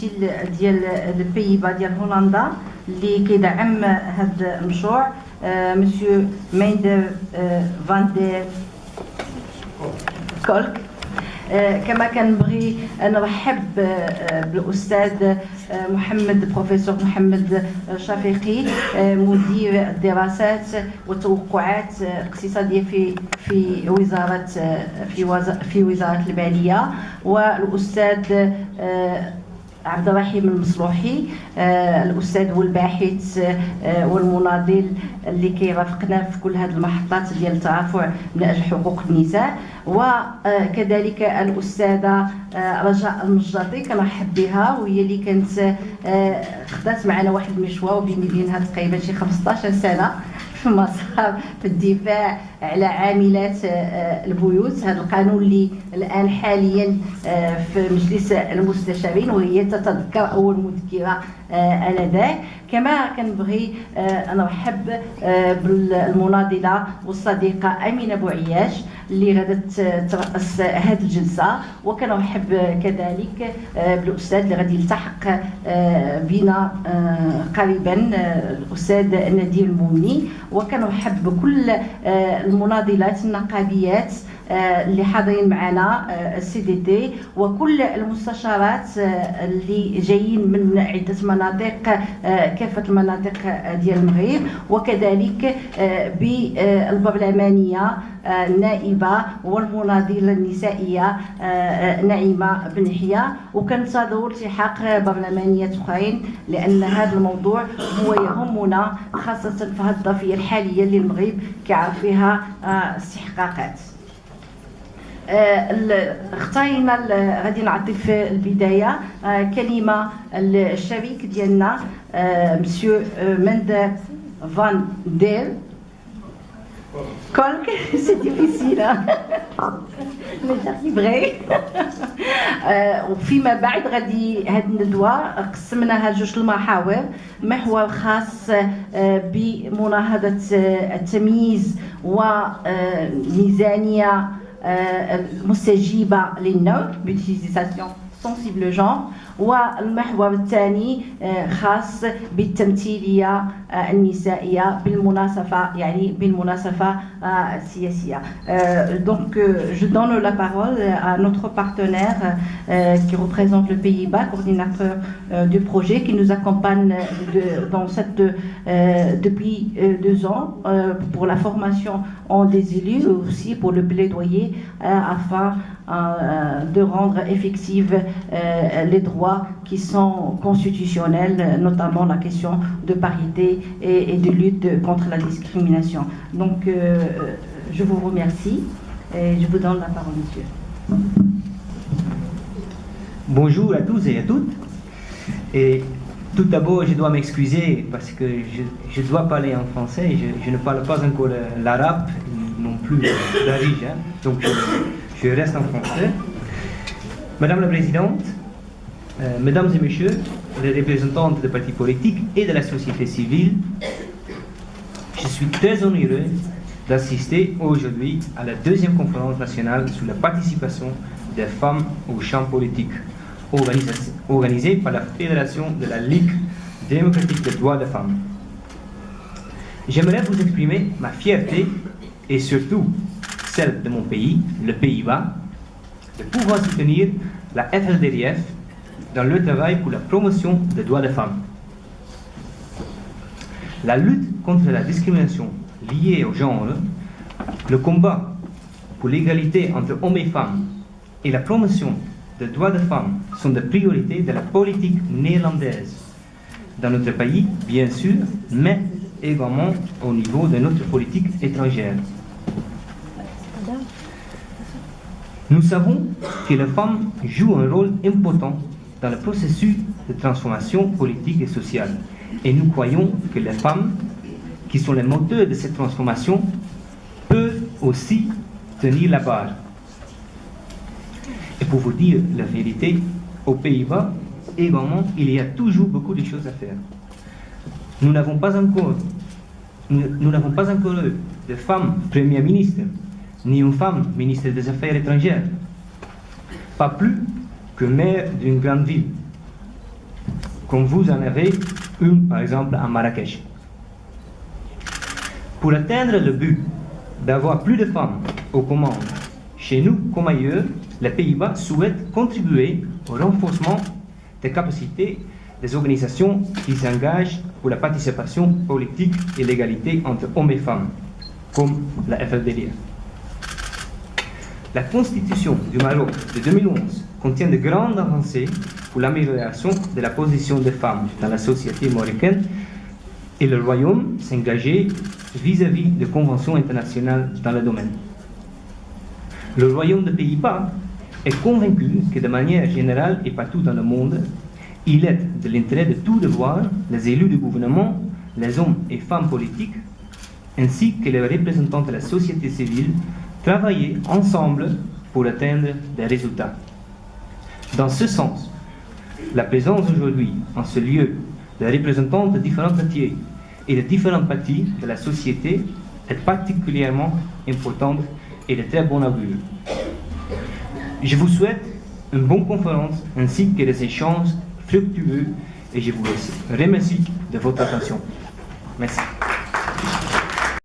الممثل ديال البيبا ديال هولندا اللي كيدعم هذا المشروع مسيو ميندر فان دير كولك. كما كنبغي نرحب بالاستاذ محمد بروفيسور محمد شفيقي مدير الدراسات والتوقعات الاقتصاديه في وزاره الماليه، والاستاذ عبد الرحيم المصلوحي الاستاذ والباحث والمناضل اللي كيرافقنا في كل هذه المحطات ديال الترافع من اجل حقوق النساء، وكذلك الاستاذه رجاء المجاطي كنرحب بها، وهي اللي كانت خدات معنا واحد المشوار بيني وبينها تقريبا شي 15 سنه في مسار في الدفاع على عاملات البيوت، هذا القانون اللي الان حاليا في مجلس المستشارين، وهي تتذكر اول مذكره انذاك. كما كنبغي نرحب بالمناضله والصديقه امينه بوعياش اللي غادا ترأس هذه الجلسه، وكنرحب كذلك بالاستاذ اللي غادي يلتحق بنا قريبا الاستاذ نادير المومني، وكنرحب بكل المناضلات النقابيات اللي حاضرين معنا السي دي تي، وكل المستشارات اللي جايين من عده مناطق كافه المناطق ديال المغرب، وكذلك بالبرلمانيه النائبه والمناضله النسائيه نعيمه بن يحيى، وكنتظروا التحاق برلمانيات اخرين لان هذا الموضوع هو يهمنا خاصه في هذه الظرفيه الحاليه اللي المغرب كيعرف فيها استحقاقات. اختارينا غادي نعطي في البدايه كلمه الشريك ديالنا مسيو مندر فان دير كولك سي ديفيسيل بغي. وفيما بعد غادي هاد الندوه قسمناها جوج المحاور، محور خاص بمناهضه التمييز وميزانيه مستجيبه للنوع بيوتيليزاسيون سونسيبل جونر، والمحور الثاني خاص بالتمثيليه النسائيه بالمناسبه السياسيه. Donc je donne la parole à notre partenaire qui représente le Pays-Bas, coordinateur du projet, qui nous accompagne depuis 2 ans pour la formation des élus, aussi pour le plaidoyer afin de rendre effectifs les droits qui sont constitutionnels, notamment la question de parité et de lutte contre la discrimination. Donc je vous remercie et je vous donne la parole, monsieur. Bonjour à tous et à toutes. Et tout d'abord, je dois m'excuser parce que je dois parler en français. Je ne parle pas encore l'arabe, non plus l'arige, hein. Donc je reste en français. Madame la Présidente, Mesdames et Messieurs, les représentants des partis politiques et de la société civile, je suis très honoré d'assister aujourd'hui à la 2e conférence nationale sur la participation des femmes au champ politique, organisée par la Fédération de la Ligue démocratique des droits des femmes. J'aimerais vous exprimer ma fierté et surtout celle de mon pays, le Pays-Bas, de pouvoir soutenir la FLDRF dans le travail pour la promotion des droits des femmes. La lutte contre la discrimination liée au genre, le combat pour l'égalité entre hommes et femmes et la promotion des droits des femmes sont des priorités de la politique néerlandaise dans notre pays, bien sûr, mais également au niveau de notre politique étrangère. Nous savons que les femmes jouent un rôle important dans le processus de transformation politique et sociale. Et nous croyons que les femmes, qui sont les moteurs de cette transformation, peuvent aussi tenir la barre. Et pour vous dire la vérité, aux Pays-Bas, également, il y a toujours beaucoup de choses à faire. Nous n'avons pas encore de femme première ministre, ni une femme ministre des Affaires étrangères, pas plus que maire d'une grande ville. comme vous en avez une par exemple à Marrakech. Pour atteindre le but d'avoir plus de femmes aux commandes, chez nous comme ailleurs, les Pays-Bas souhaitent contribuer au renforcement des capacités des organisations qui s'engagent pour la participation politique et l'égalité entre hommes et femmes, comme la FLDLR. La Constitution du Maroc de 2011 contient de grandes avancées pour l'amélioration de la position des femmes dans la société marocaine et le Royaume s'engageait vis-à-vis de conventions internationales dans le domaine. Le Royaume des Pays-Bas est convaincu que de manière générale et partout dans le monde, il est de l'intérêt de tous de voir les élus du gouvernement, les hommes et femmes politiques, ainsi que les représentants de la société civile, travailler ensemble pour atteindre des résultats. Dans ce sens, la présence aujourd'hui en ce lieu de représentants de différents métiers et de différentes parties de la société est particulièrement importante et de très bon augure. Je vous souhaite une bonne conférence ainsi que des échanges fructueux et je vous remercie de votre attention. Merci.